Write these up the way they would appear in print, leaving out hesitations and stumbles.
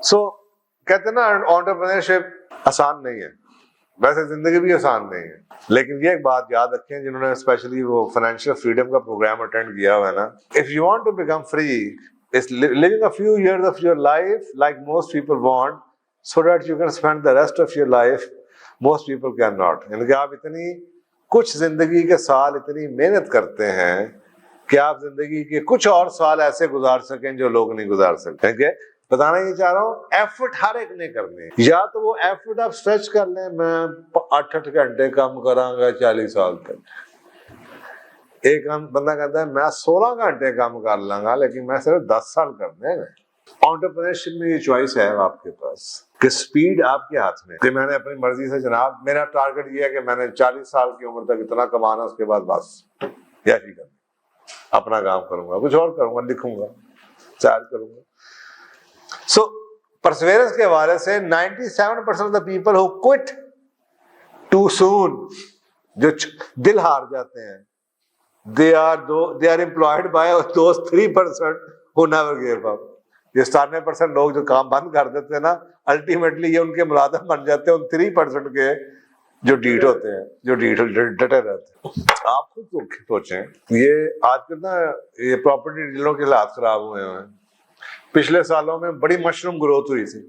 سو کہتے ہیں نا انٹرپرینرشپ آسان نہیں ہے، ویسے زندگی بھی آسان نہیں ہے، لیکن یہ ایک بات یاد رکھیں جنہوں نے اسپیشلی وہ فائنینشیل فریڈم کا پروگرام اٹینڈ کیا ہوا ہے نا، if you want to become free, it's living a few years of your life like most people want so that you can spend the rest of your life most people cannot. یعنی کہ آپ اتنی کچھ زندگی کے سال اتنی محنت کرتے ہیں کہ آپ زندگی کے کچھ اور سال ایسے گزار سکیں جو لوگ نہیں گزار سکتے. بتانا یہ چاہ رہا ہوں ایفرٹ ہر ایک نے کرنے، یا تو وہ ایفرٹ آپ سٹریچ کر لیں، میں 8 گھنٹے کام کراں گا 40 سال تک. ایک بندہ کہتا ہے میں 16 گھنٹے کام کر لوں گا لیکن میں صرف 10 سال کرنے ہیں. انٹرپرینرشپ میں یہ چوائس ہے آپ کے پاس کہ سپیڈ آپ کے ہاتھ میں، کہ میں نے اپنی مرضی سے جناب میرا ٹارگٹ یہ ہے کہ میں نے 40 سال کی عمر تک اتنا کمانا، اس کے بعد بس یہی کرنا، اپنا کام کروں گا، کچھ اور کروں گا، لکھوں گا، چارج کروں گا. سو پرسویرنس کے حوالے سے 97% of the people who quit too soon، جو دل ہار جاتے ہیں، they are employed by those 3% who never gave up. یہ 97% لوگ جو کام بند کر دیتے ہیں نا، الٹیمیٹلی یہ ان کے ملازم بن جاتے ہیں ان 3% کے جو ڈیٹ ہوتے ہیں، جو ڈٹے رہتے ہیں. آپ خود سوچیں، یہ آج کل نا یہ پراپرٹی ڈیلروں کے حالات خراب ہوئے ہیں. پچھلے سالوں میں بڑی مشروم گروتھ ہوئی تھی،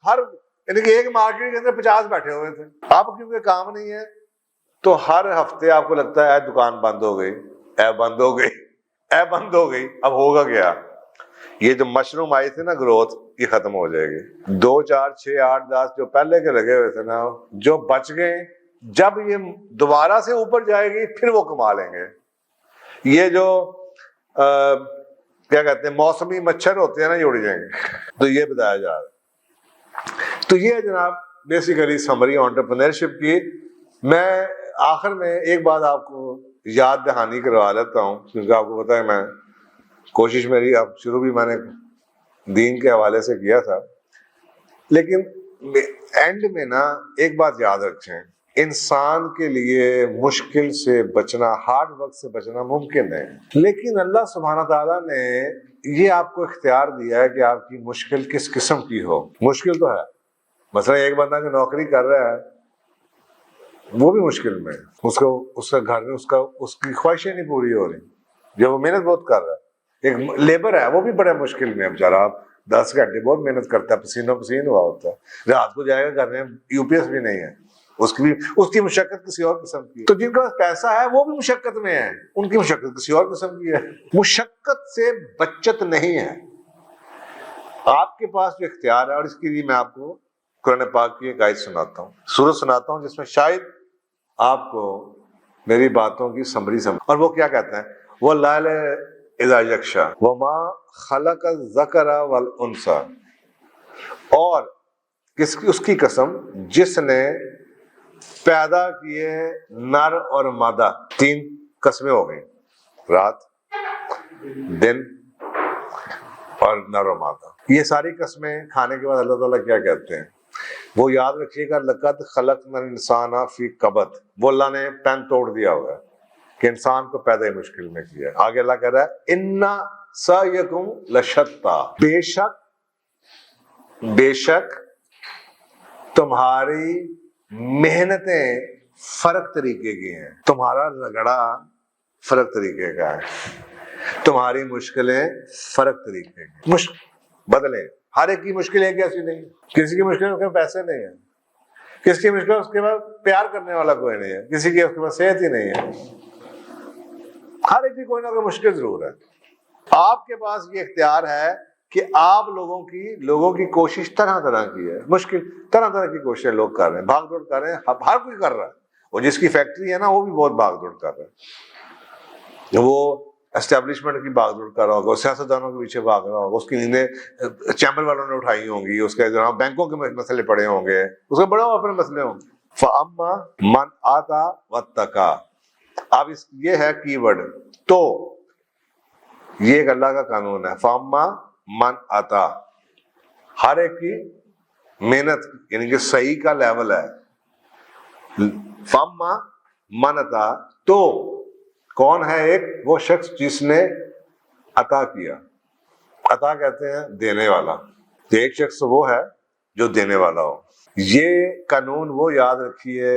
ہر یعنی کہ ایک مارکیٹ کے اندر 50 بیٹھے ہوئے تھے. آپ کیونکہ کام نہیں ہے تو ہر ہفتے آپ کو لگتا ہے دکان بند ہو گئی، بند ہو گئی، بند ہو گئی. اب ہوگا کیا؟ یہ جو مشروم آئی تھی نا گروتھ، یہ ختم ہو جائے گی. 2 4 6 8 10 جو پہلے کے لگے ہوئے تھے نا، جو بچ گئے، جب یہ دوبارہ سے اوپر جائے گی پھر وہ کما لیں گے. یہ جو کیا کہتے ہیں موسمی مچھر ہوتے ہیں نا، یہ اڑ جائیں گے. تو یہ بتایا جا رہا ہے. تو یہ جناب بیسیکلی سمری انٹرپرینرشپ کی. میں آخر میں ایک بات آپ کو یاد دہانی کروا لیتا ہوں، کیونکہ آپ کو پتا ہے میں کوشش میری اب شروع بھی میں نے دین کے حوالے سے کیا تھا، لیکن اینڈ میں نا ایک بات یاد رکھیں، انسان کے لیے مشکل سے بچنا، ہارڈ ورک سے بچنا ممکن ہے، لیکن اللہ سبحانہ تعالیٰ نے یہ آپ کو اختیار دیا ہے کہ آپ کی مشکل کس قسم کی ہو. مشکل تو ہے، مثلا ایک بندہ جو نوکری کر رہا ہے وہ بھی مشکل میں، اس کا گھر میں اس کی خواہشیں نہیں پوری ہو رہی، جب وہ محنت بہت کر رہا ہے. ایک لیبر ہے وہ بھی بڑے مشکل میں ہے بیچارہ، آپ 10 گھنٹے بہت محنت کرتا ہے، پسینہ پسین ہوا ہوتا ہے، رات کو جائے گا گھر میں، UPS بھی نہیں ہے، اس کی مشقت کسی اور قسم کی ہے. تو جن کا پیسہ ہے وہ بھی مشقت میں ہے، ان کی مشقت کسی اور قسم کی ہے. مشقت سے بچت نہیں ہے. آپ کے پاس جو اختیار ہے، اور اس کے لیے میں آپ کو قرآن پاک کی ایک آیت سناتا ہوں، سورۃ سناتا ہوں، جس میں شاید آپ کو میری باتوں کی سمری سمجھ. اور وہ کیا کہتے ہیں، وہ لال اذا یغشی وما خلق الذکر والانثی، اور اس کی قسم جس نے پیدا کیے نر اور مادہ. 3 قسمیں ہو گئی، رات، دن اور نر و مادہ. یہ ساری قسمیں کھانے کے بعد اللہ تعالیٰ کیا کہتے ہیں، وہ یاد رکھیے گا، لقد خلقنا الانسان فی کبد. وہ اللہ نے پین توڑ دیا ہوا ہے کہ انسان کو پیدا ہی مشکل میں کیا. آگے اللہ کہہ رہا ہے ان سعیکم لشتی، بے شک تمہاری محنتیں فرق طریقے کی ہیں، تمہارا رگڑا فرق طریقے کا ہے، تمہاری مشکلیں فرق طریقے کی. بدلیں، ہر ایک کی مشکلیں کیسی نہیں. کسی کی مشکل اس کے پیسے نہیں ہیں، کسی کی مشکل اس کے بعد پیار کرنے والا کوئی نہیں ہے، کسی کی اس کے پاس صحت ہی نہیں ہے. ہر ایک کی کوئی نہ کوئی مشکل ضرور ہے. آپ کے پاس یہ اختیار ہے کہ آپ لوگوں کی کوشش طرح طرح کی ہے، مشکل طرح طرح کی کوششیں لوگ کر رہے ہیں، بھاگ دوڑ کر رہے ہیں، ہر کوئی کر رہا ہے. اور جس کی فیکٹری ہے نا وہ بھی بہت بھاگ دوڑ کر رہا ہے، وہ اسٹیبلشمنٹ کی بھاگ دوڑ کر رہا ہوگا، سیاستدانوں کے پیچھے بھاگ رہا ہوگا، اس کی نیندیں چیمبر والوں نے اٹھائی ہوں گی، اس کے جناب بینکوں کے مسئلے پڑے ہوں گے، اس کے بڑے اپنے مسئلے ہوں گے. فَأَمَّا مَنْ آتَى وَاتَّقَى. اب یہ ہے کی ورڈ، تو یہ ایک اللہ کا قانون ہے. فَأَمَّا مَنْ آتَى، ہر ایک کی محنت یعنی کہ صحیح کا لیول ہے. فَأَمَّا مَنْ آتَى، تو کون ہے ایک وہ شخص جس نے عطا کیا. عطا کہتے ہیں دینے والا. تو ایک شخص وہ ہے جو دینے والا ہو. یہ قانون وہ یاد رکھیے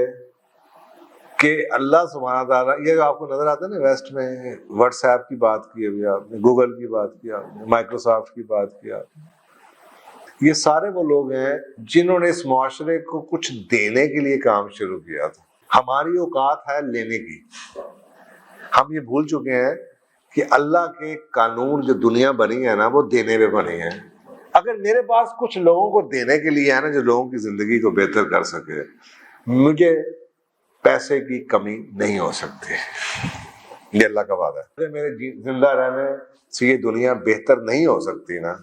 کہ اللہ سبحانہ تعالیٰ، یہ آپ کو نظر آتا ہے نا ویسٹ میں، واٹس ایپ کی بات کی ابھی آپ نے، گوگل کی بات کی آپ نے، مائکروسافٹ کی بات کی آپ نے، یہ سارے وہ لوگ ہیں جنہوں نے اس معاشرے کو کچھ دینے کے لیے کام شروع کیا تھا. ہماری اوقات ہے لینے کی. ہم یہ بھول چکے ہیں کہ اللہ کے قانون جو دنیا بنی ہے نا وہ دینے پہ بنی ہے. اگر میرے پاس کچھ لوگوں کو دینے کے لیے ہے نا جو لوگوں کی زندگی کو بہتر کر سکے، مجھے پیسے کی کمی نہیں ہو سکتی. یہ اللہ کا وعدہ ہے. اگر میرے زندہ رہنے سے یہ دنیا بہتر نہیں ہو سکتی نا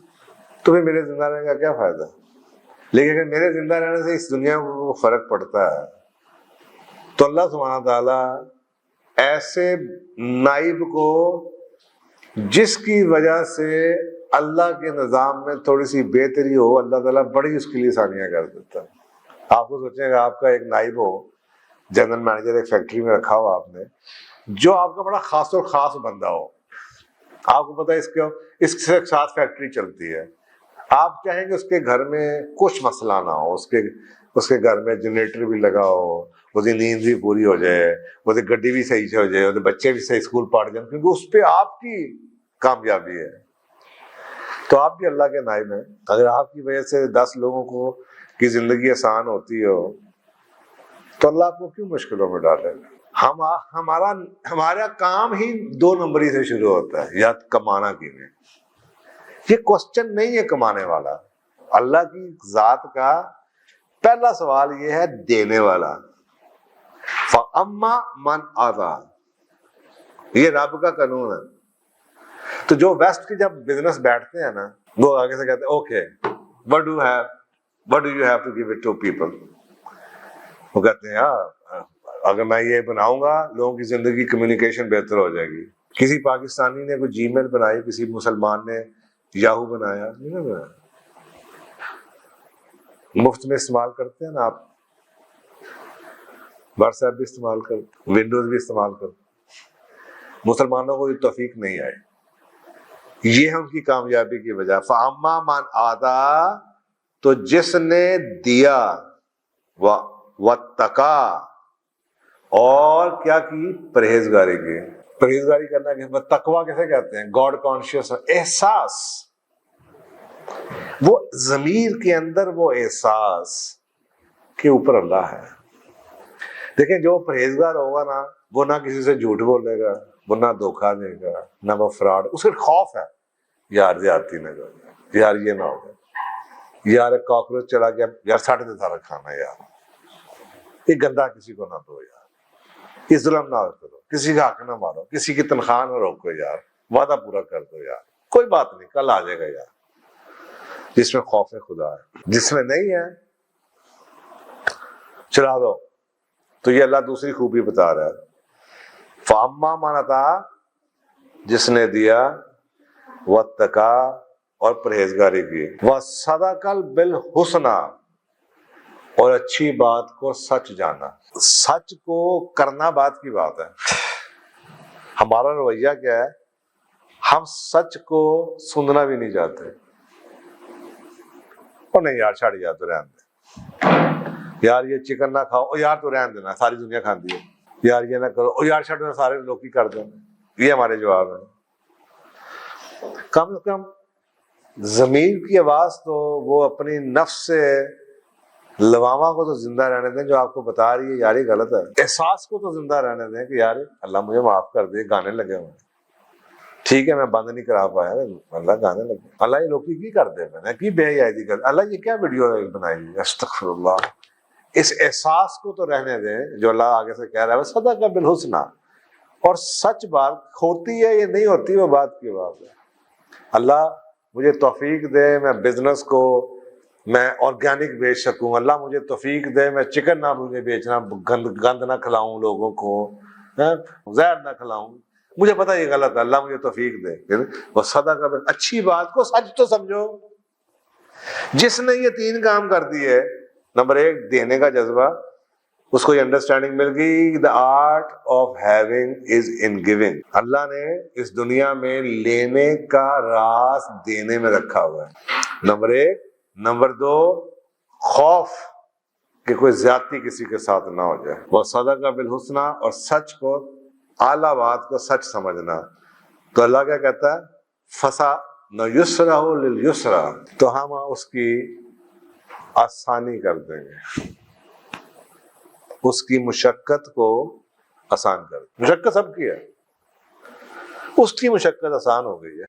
تو پھر میرے زندہ رہنے کا کیا فائدہ؟ لیکن اگر میرے زندہ رہنے سے اس دنیا کو فرق پڑتا ہے تو اللہ سبحانہ تعالیٰ ایسے نائب کو جس کی وجہ سے اللہ کے نظام میں تھوڑی سی بہتری ہو، اللہ تعالیٰ بڑی اس کے لیے آسانیاں کر دیتا ہے. آپ کو سوچیں گا آپ کا ایک نائب ہو، جنرل مینیجر ایک فیکٹری میں رکھا ہو آپ نے، جو آپ کا بڑا خاص اور خاص بندہ ہو، آپ کو پتا ہے اس کے ساتھ فیکٹری چلتی ہے، آپ چاہیں گے اس کے گھر میں کچھ مسئلہ نہ ہو، اس کے گھر میں جنریٹر بھی لگا ہو، اس کی نیند بھی پوری ہو جائے، اس کی گڈی بھی صحیح سے ہو جائے، اس کے بچے بھی صحیح اسکول پڑھ جائیں، کیونکہ اس پہ آپ کی کامیابی ہے. تو آپ بھی اللہ کے نائب ہیں. اگر آپ کی وجہ سے 10 لوگوں کی زندگی آسان ہوتی ہو تو اللہ آپ کو کیوں مشکلوں میں ڈالے گا؟ ہمارا کام ہی 2 نمبری سے شروع ہوتا ہے، یا کمانا کی میں. یہ کوسچن نہیں ہے کمانے والا. اللہ کی ذات کا پہلا سوال یہ ہے دینے والا. فَأَمَّا مَنْ آتَى، یہ رب کا قانون ہے. تو جو ویسٹ کے جب بزنس بیٹھتے ہیں نا، وہ آگے سے کہتے ہیں okay what do you have to give it to people. وہ کہتے ہیں اگر میں یہ بناؤں گا لوگوں کی زندگی کمیونیکیشن بہتر ہو جائے گی. کسی پاکستانی نے کوئی جی میل بنائی، کسی مسلمان نے یاہو بنایا، نہیں بنایا. مفت میں استعمال کرتے ہیں نا آپ، واٹس ایپ بھی استعمال کرتے، ونڈوز بھی استعمال کرتے. مسلمانوں کو یہ توفیق نہیں آئی. یہ ہے ان کی کامیابی کی وجہ. فَأَمَّا مَنْ آتَى، تو جس نے دیا، وَاتَّقَى، اور کیا کی؟ پرہیزگاری کی. پرہیزگاری کرنا کہ تقویٰ کیسے کہتے ہیں؟ گاڈ کانشیس احساس. وہ ضمیر کے اندر وہ احساس کہ اوپر اللہ ہے. دیکھیں جو پرہیزگار ہوگا نا وہ نہ کسی سے جھوٹ بولے گا، وہ نہ دھوکہ دے گا، نہ وہ فراڈ. اس کا خوف ہے یار زیادتی نہ کر، یار یہ نہ ہوگا، یار کاکروچ چلا گیا، یار ساڑھے دے سارا کھانا، یار یہ گندا کسی کو نہ دو، یار یہ ظلم نہ کرو، کسی کا حق نہ مارو، کسی کی تنخواہ نہ روکو، یار وعدہ پورا کر دو، یار کوئی بات نہیں کل آ جائے گا. یار جس میں خوف خدا ہے. جس میں نہیں ہے چلا دو. تو یہ اللہ دوسری خوبی بتا رہا ہے. فَأَمَّا مَنْ آتَى، جس نے دیا، وَاتَّقَى، اور پرہیزگاری کی، وَصَدَقَ بِالْحُسْنَى، اور اچھی بات کو سچ جانا. سچ کو کرنا بات کی بات ہے. ہمارا رویہ کیا ہے؟ ہم سچ کو سننا بھی نہیں چاہتے. اور نہیں یار چھڑ جا تو رہن دے، یار یہ چکن نہ کھاؤ، یار تو رہن دینا ساری دنیا کھاندی ہے، یار یہ نہ کرو، یار چھڑ سارے لوگ ہی کر دینا. یہ ہمارے جواب ہیں. کم از کم ضمیر کی آواز تو وہ اپنی نفس سے لواما کو تو زندہ رہنے دیں جو آپ کو بتا رہی ہے یار یہ غلط ہے. احساس کو تو زندہ رہنے دیں کہ یار اللہ مجھے معاف کر دے، گانے لگے ہوئے، ٹھیک ہے میں بند نہیں کرا پایا، اللہ گانے لگے، اللہ یہ لوگ کی کر دے، میں نے کی بے حیائی کر، اللہ یہ کیا ویڈیو بنائی، استغفر اللہ. اس احساس کو تو رہنے دیں جو اللہ آگے سے کہہ رہا ہے صدق بالحسنى. اور سچ بات ہوتی ہے یا نہیں ہوتی وہ بات کی بات ہے. اللہ مجھے توفیق دے میں بزنس کو میں آرگینک بیچ سکوں. اللہ مجھے توفیق دے میں چکن نہ مجھے بیچنا، گند نہ کھلاؤں لوگوں کو، زہر نہ کھلاؤں. مجھے پتا یہ غلط ہے، اللہ مجھے توفیق دے. وہ صدقہ، اچھی بات کو سچ تو سمجھو. جس نے یہ 3 کام کر دیے، نمبر 1 دینے کا جذبہ، اس کو یہ انڈرسٹینڈنگ مل گئی the art of having is in giving. اللہ نے اس دنیا میں لینے کا راز دینے میں رکھا ہوا ہے. نمبر 1 نمبر 2 خوف کہ کوئی زیادتی کسی کے ساتھ نہ ہو جائے. وَصَدَقَ بِالْحُسْنَى، اور سچ کو، اعلیٰ بات کو سچ سمجھنا. تو اللہ کیا کہتا ہے؟ فَسَنُيَسِّرُهُ لِلْيُسْرَىٰ، تو ہم اس کی آسانی کر دیں گے، اس کی مشقت کو آسان کر دیں. مشقت سب کی ہے، اس کی مشقت آسان ہو گئی ہے.